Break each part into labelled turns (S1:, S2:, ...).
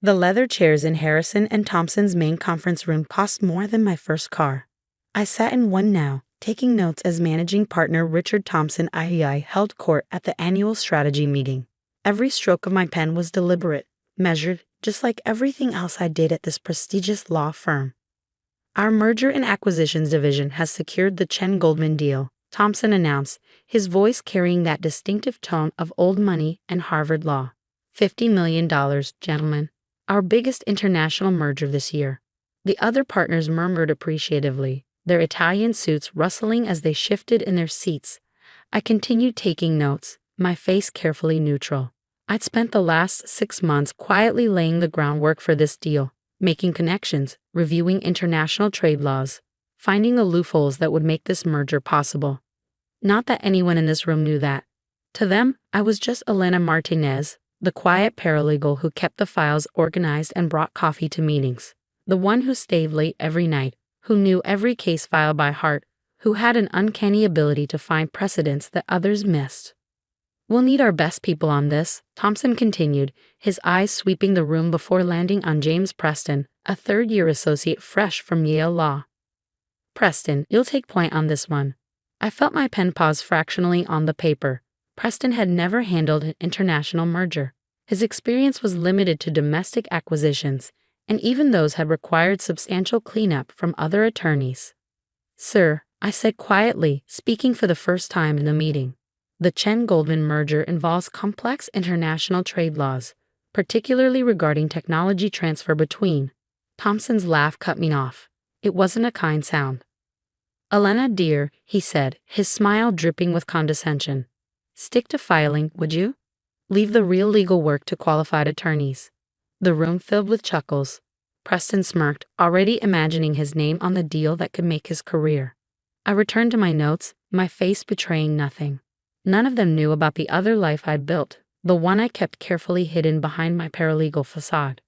S1: The leather chairs in Harrison and Thompson's main conference room cost more than my first car. I sat in one now, taking notes as managing partner Richard Thompson III held court at the annual strategy meeting. Every stroke of my pen was deliberate, measured, just like everything else I did at this prestigious law firm. Our merger and acquisitions division has secured the Chen Goldman deal, Thompson announced, his voice carrying that distinctive tone of old money and Harvard law. $50 million, gentlemen. Our biggest international merger this year. The other partners murmured appreciatively, their Italian suits rustling as they shifted in their seats. I continued taking notes, my face carefully neutral. I'd spent the last 6 months quietly laying the groundwork for this deal, making connections, reviewing international trade laws, finding the loopholes that would make this merger possible. Not that anyone in this room knew that. To them, I was just Elena Martinez, the quiet paralegal who kept the files organized and brought coffee to meetings, the one who stayed late every night, who knew every case file by heart, who had an uncanny ability to find precedents that others missed. We'll need our best people on this, Thompson continued, his eyes sweeping the room before landing on James Preston, a third-year associate fresh from Yale Law. Preston, you'll take point on this one. I felt my pen pause fractionally on the paper. Preston had never handled an international merger. His experience was limited to domestic acquisitions, and even those had required substantial cleanup from other attorneys. Sir, I said quietly, speaking for the first time in the meeting. The Chen-Goldman merger involves complex international trade laws, particularly regarding technology transfer between. Thompson's laugh cut me off. It wasn't a kind sound. Elena dear, he said, his smile dripping with condescension. Stick to filing, would you? Leave the real legal work to qualified attorneys. The room filled with chuckles. Preston smirked, already imagining his name on the deal that could make his career. I returned to my notes, my face betraying nothing. None of them knew about the other life I'd built, the one I kept carefully hidden behind my paralegal facade.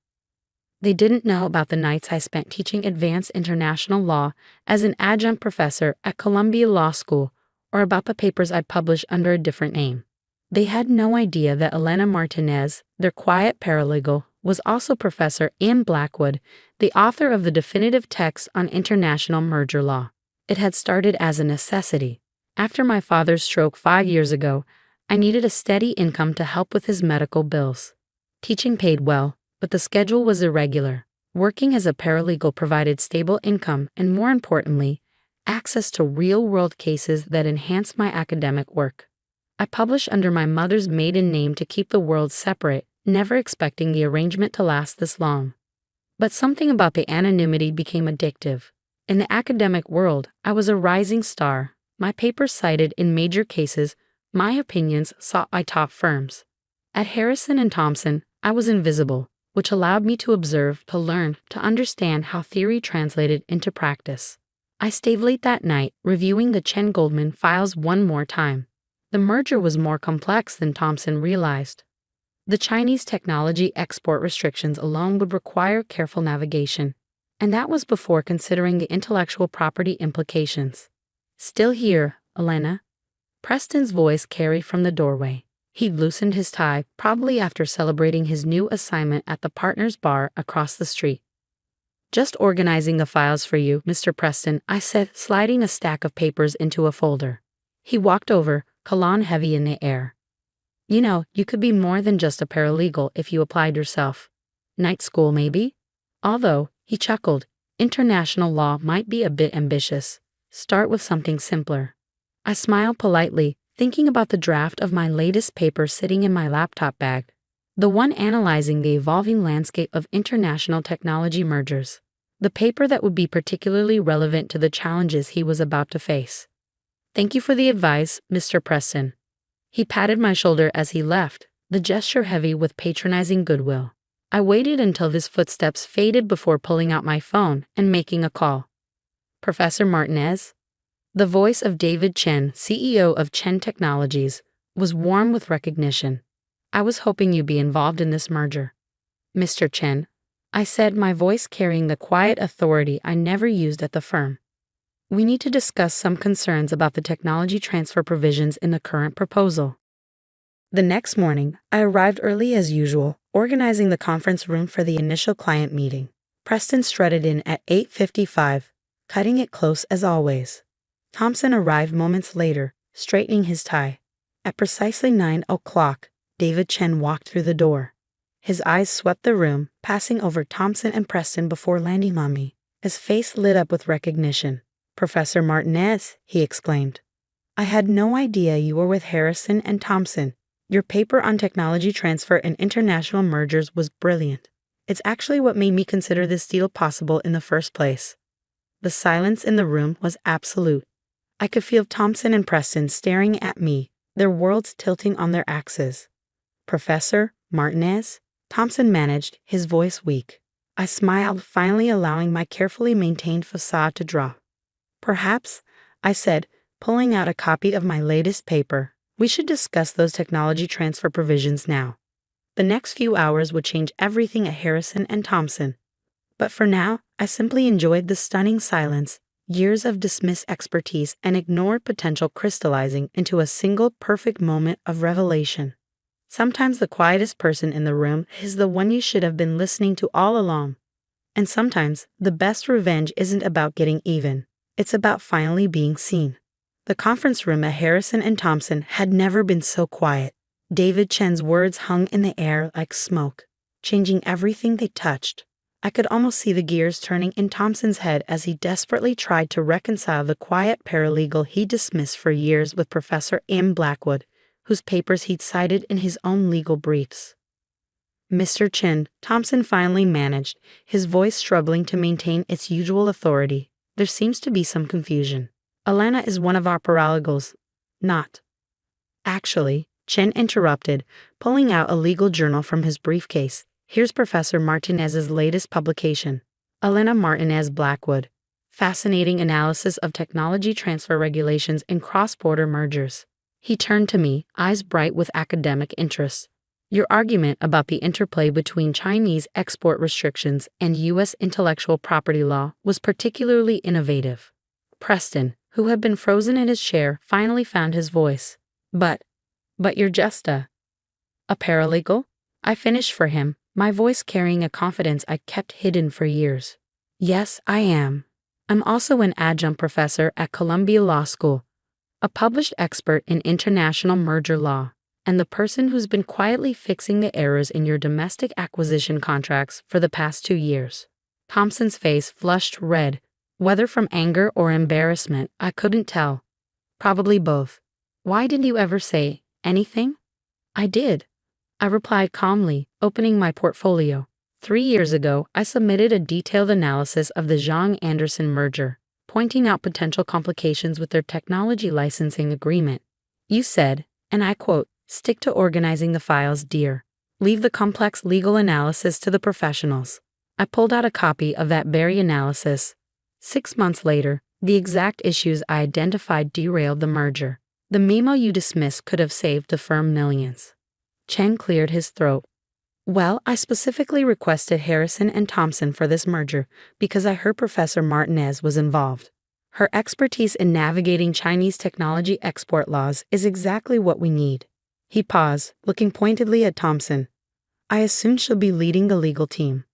S1: They didn't know about the nights I spent teaching advanced international law as an adjunct professor at Columbia Law School, or about the papers I'd published under a different name. They had no idea that Elena Martinez, their quiet paralegal, was also Professor Anne Blackwood, the author of the definitive text on international merger law. It had started as a necessity. After my father's stroke 5 years ago, I needed a steady income to help with his medical bills. Teaching paid well, but the schedule was irregular. Working as a paralegal provided stable income and, more importantly, access to real-world cases that enhanced my academic work. I published under my mother's maiden name to keep the worlds separate, never expecting the arrangement to last this long. But something about the anonymity became addictive. In the academic world, I was a rising star. My papers cited in major cases, my opinions sought by top firms. At Harrison and Thompson, I was invisible, which allowed me to observe, to learn, to understand how theory translated into practice. I stayed late that night, reviewing the Chen Goldman files one more time. The merger was more complex than Thompson realized. The Chinese technology export restrictions alone would require careful navigation, and that was before considering the intellectual property implications. Still here, Elena? Preston's voice carried from the doorway. He'd loosened his tie, probably after celebrating his new assignment at the partners' bar across the street. Just organizing the files for you, Mr. Preston, I said, sliding a stack of papers into a folder. He walked over, cologne heavy in the air. You know, you could be more than just a paralegal if you applied yourself. Night school, maybe? Although, he chuckled, international law might be a bit ambitious. Start with something simpler. I smiled politely, thinking about the draft of my latest paper sitting in my laptop bag, the one analyzing the evolving landscape of international technology mergers, the paper that would be particularly relevant to the challenges he was about to face. Thank you for the advice, Mr. Preston. He patted my shoulder as he left, the gesture heavy with patronizing goodwill. I waited until his footsteps faded before pulling out my phone and making a call. Professor Martinez? The voice of David Chen, CEO of Chen Technologies, was warm with recognition. I was hoping you'd be involved in this merger. Mr. Chen, I said, my voice carrying the quiet authority I never used at the firm. We need to discuss some concerns about the technology transfer provisions in the current proposal. The next morning, I arrived early as usual, organizing the conference room for the initial client meeting. Preston strutted in at 8:55, cutting it close as always. Thompson arrived moments later, straightening his tie. At precisely 9 o'clock, David Chen walked through the door. His eyes swept the room, passing over Thompson and Preston before landing on me. His face lit up with recognition. "Professor Martinez," he exclaimed. "I had no idea you were with Harrison and Thompson. Your paper on technology transfer and international mergers was brilliant. It's actually what made me consider this deal possible in the first place." The silence in the room was absolute. I could feel Thompson and Preston staring at me, their worlds tilting on their axes. "Professor Martinez?" Thompson managed, his voice weak. I smiled, finally allowing my carefully maintained facade to drop. "Perhaps," I said, pulling out a copy of my latest paper, "we should discuss those technology transfer provisions now." The next few hours would change everything at Harrison and Thompson. But for now, I simply enjoyed the stunning silence, years of dismissed expertise and ignored potential crystallizing into a single perfect moment of revelation. Sometimes the quietest person in the room is the one you should have been listening to all along. And sometimes the best revenge isn't about getting even. It's about finally being seen. The conference room at Harrison and Thompson had never been so quiet. David Chen's words hung in the air like smoke, changing everything they touched. I could almost see the gears turning in Thompson's head as he desperately tried to reconcile the quiet paralegal he dismissed for years with Professor M. Blackwood, whose papers he'd cited in his own legal briefs. "Mr. Chen," Thompson finally managed, his voice struggling to maintain its usual authority, "there seems to be some confusion. Alana is one of our paralegals, not." "Actually," Chen interrupted, pulling out a legal journal from his briefcase. "Here's Professor Martinez's latest publication, Elena Martinez Blackwood, Fascinating Analysis of Technology Transfer Regulations in Cross-Border Mergers." He turned to me, eyes bright with academic interest. "Your argument about the interplay between Chinese export restrictions and U.S. intellectual property law was particularly innovative." Preston, who had been frozen in his chair, finally found his voice. But you're just a paralegal?" I finished for him, my voice carrying a confidence I kept hidden for years. "Yes, I am. I'm also an adjunct professor at Columbia Law School, a published expert in international merger law, and the person who's been quietly fixing the errors in your domestic acquisition contracts for the past 2 years." Thompson's face flushed red, whether from anger or embarrassment, I couldn't tell. "Probably both. Why didn't you ever say anything?" "I did," I replied calmly, opening my portfolio. 3 years ago, I submitted a detailed analysis of the Zhang-Anderson merger, pointing out potential complications with their technology licensing agreement. You said, and I quote, "Stick to organizing the files, dear. Leave the complex legal analysis to the professionals." I pulled out a copy of that very analysis. 6 months later, the exact issues I identified derailed the merger. The memo you dismissed could have saved the firm millions. Chen cleared his throat. "Well, I specifically requested Harrison and Thompson for this merger because I heard Professor Martinez was involved. Her expertise in navigating Chinese technology export laws is exactly what we need." He paused, looking pointedly at Thompson. "I assume she'll be leading the legal team."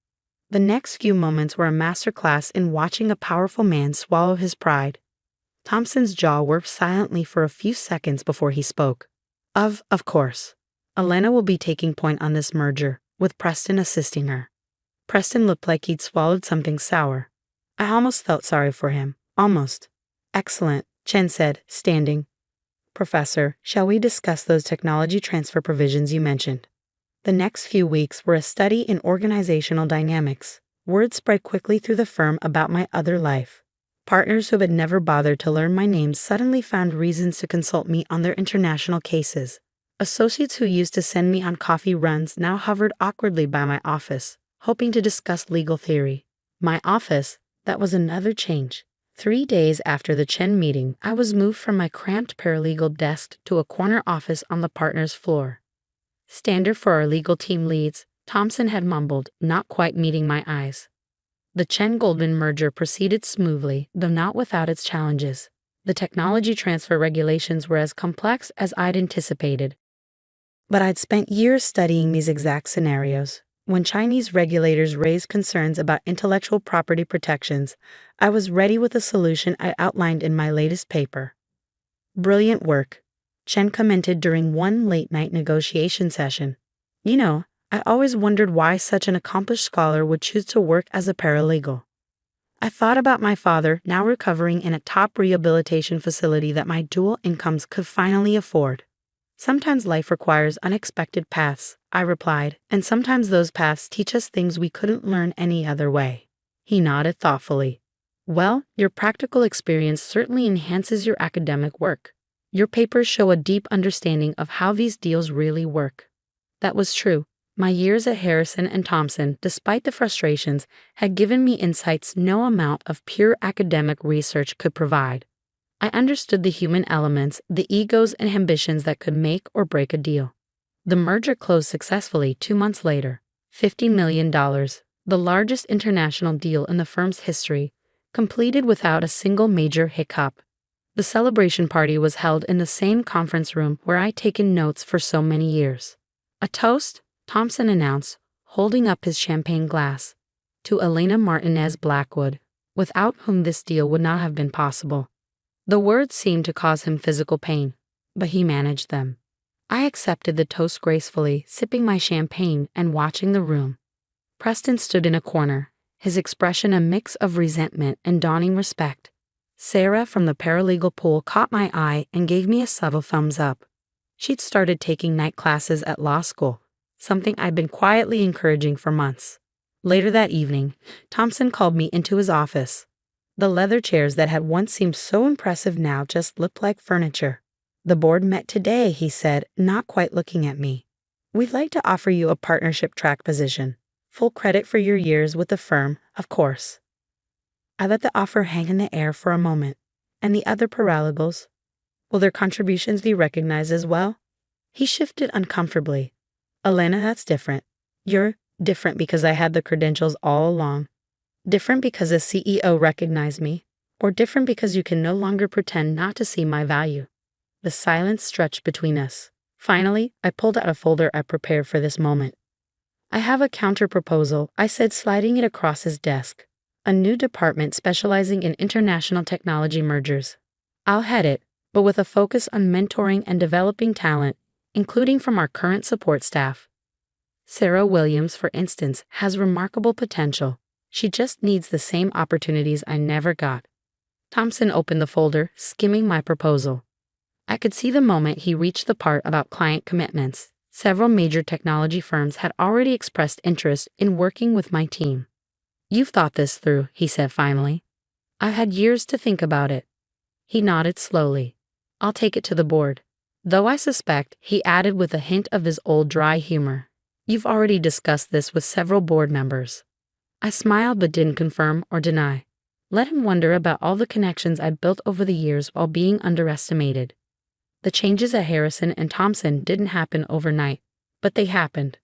S1: The next few moments were a masterclass in watching a powerful man swallow his pride. Thompson's jaw worked silently for a few seconds before he spoke. Of course. Elena will be taking point on this merger, with Preston assisting her." Preston looked like he'd swallowed something sour. I almost felt sorry for him. Almost. "Excellent," Chen said, standing. "Professor, shall we discuss those technology transfer provisions you mentioned?" The next few weeks were a study in organizational dynamics. Word spread quickly through the firm about my other life. Partners who had never bothered to learn my name suddenly found reasons to consult me on their international cases. Associates who used to send me on coffee runs now hovered awkwardly by my office, hoping to discuss legal theory. My office, that was another change. 3 days after the Chen meeting, I was moved from my cramped paralegal desk to a corner office on the partner's floor. Standard for our legal team leads, Thompson had mumbled, not quite meeting my eyes. The Chen-Goldman merger proceeded smoothly, though not without its challenges. The technology transfer regulations were as complex as I'd anticipated. But I'd spent years studying these exact scenarios. When Chinese regulators raised concerns about intellectual property protections, I was ready with a solution I outlined in my latest paper. Brilliant work, Chen commented during one late-night negotiation session. You know, I always wondered why such an accomplished scholar would choose to work as a paralegal. I thought about my father now recovering in a top rehabilitation facility that my dual incomes could finally afford. Sometimes life requires unexpected paths, I replied, and sometimes those paths teach us things we couldn't learn any other way. He nodded thoughtfully. Well, your practical experience certainly enhances your academic work. Your papers show a deep understanding of how these deals really work. That was true. My years at Harrison and Thompson, despite the frustrations, had given me insights no amount of pure academic research could provide. I understood the human elements, the egos and ambitions that could make or break a deal. The merger closed successfully 2 months later. $50 million, the largest international deal in the firm's history, completed without a single major hiccup. The celebration party was held in the same conference room where I'd taken notes for so many years. A toast, Thompson announced, holding up his champagne glass, to Elena Martinez Blackwood, without whom this deal would not have been possible. The words seemed to cause him physical pain, but he managed them. I accepted the toast gracefully, sipping my champagne and watching the room. Preston stood in a corner, his expression a mix of resentment and dawning respect. Sarah from the paralegal pool caught my eye and gave me a subtle thumbs up. She'd started taking night classes at law school, something I'd been quietly encouraging for months. Later that evening, Thompson called me into his office. The leather chairs that had once seemed so impressive now just looked like furniture. The board met today, he said, not quite looking at me. We'd like to offer you a partnership track position. Full credit for your years with the firm, of course. I let the offer hang in the air for a moment. And the other paralegals? Will their contributions be recognized as well? He shifted uncomfortably. Elena, that's different. You're different because I had the credentials all along. Different because the CEO recognized me, or different because you can no longer pretend not to see my value. The silence stretched between us. Finally, I pulled out a folder I prepared for this moment. I have a counter-proposal, I said, sliding it across his desk. A new department specializing in international technology mergers. I'll head it, but with a focus on mentoring and developing talent, including from our current support staff. Sarah Williams, for instance, has remarkable potential. She just needs the same opportunities I never got. Thompson opened the folder, skimming my proposal. I could see the moment he reached the part about client commitments. Several major technology firms had already expressed interest in working with my team. You've thought this through, he said finally. I've had years to think about it. He nodded slowly. I'll take it to the board. Though I suspect, he added with a hint of his old dry humor, you've already discussed this with several board members. I smiled but didn't confirm or deny. Let him wonder about all the connections I built over the years while being underestimated. The changes at Harrison and Thompson didn't happen overnight, but they happened.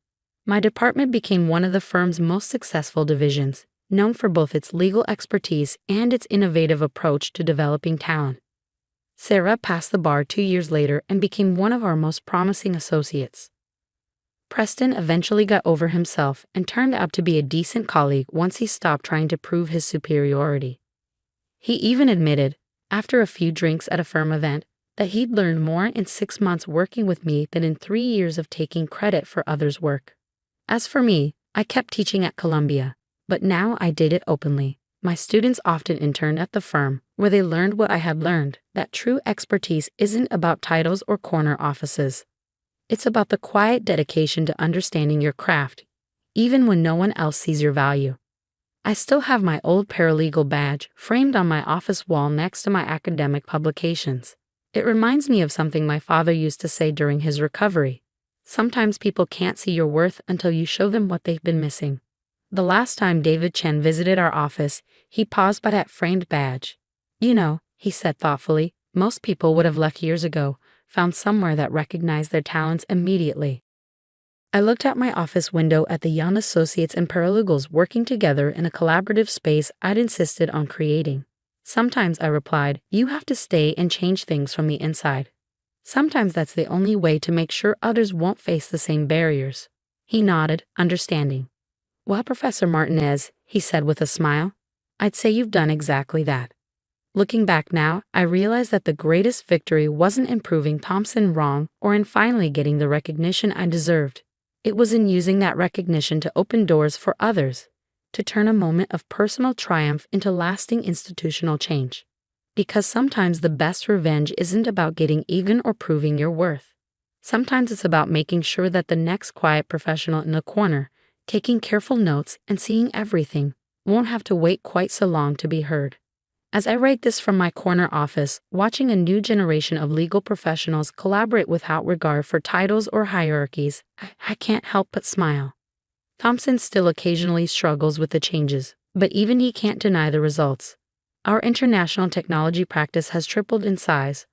S1: My department became one of the firm's most successful divisions, known for both its legal expertise and its innovative approach to developing talent. Sarah passed the bar 2 years later and became one of our most promising associates. Preston eventually got over himself and turned out to be a decent colleague once he stopped trying to prove his superiority. He even admitted, after a few drinks at a firm event, that he'd learned more in 6 months working with me than in 3 years of taking credit for others' work. As for me, I kept teaching at Columbia, but now I did it openly. My students often interned at the firm, where they learned what I had learned, that true expertise isn't about titles or corner offices. It's about the quiet dedication to understanding your craft, even when no one else sees your value. I still have my old paralegal badge framed on my office wall next to my academic publications. It reminds me of something my father used to say during his recovery. Sometimes people can't see your worth until you show them what they've been missing. The last time David Chen visited our office, he paused by that framed badge. You know, he said thoughtfully, most people would have left years ago, found somewhere that recognized their talents immediately. I looked out my office window at the young associates and paralegals working together in a collaborative space I'd insisted on creating. Sometimes, I replied, you have to stay and change things from the inside. Sometimes that's the only way to make sure others won't face the same barriers. He nodded, understanding. Well, Professor Martinez, he said with a smile, I'd say you've done exactly that. Looking back now, I realize that the greatest victory wasn't in proving Thompson wrong or in finally getting the recognition I deserved. It was in using that recognition to open doors for others, to turn a moment of personal triumph into lasting institutional change. Because sometimes the best revenge isn't about getting even or proving your worth. Sometimes it's about making sure that the next quiet professional in the corner, taking careful notes and seeing everything, won't have to wait quite so long to be heard. As I write this from my corner office, watching a new generation of legal professionals collaborate without regard for titles or hierarchies, I can't help but smile. Thompson still occasionally struggles with the changes, but even he can't deny the results. Our international technology practice has tripled in size.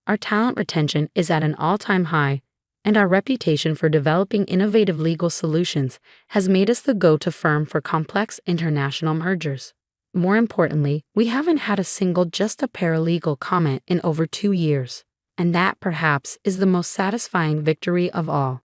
S1: Our talent retention is at an all-time high, and our reputation for developing innovative legal solutions has made us the go-to firm for complex international mergers. More importantly, we haven't had a single just a paralegal comment in over 2 years, and that perhaps is the most satisfying victory of all.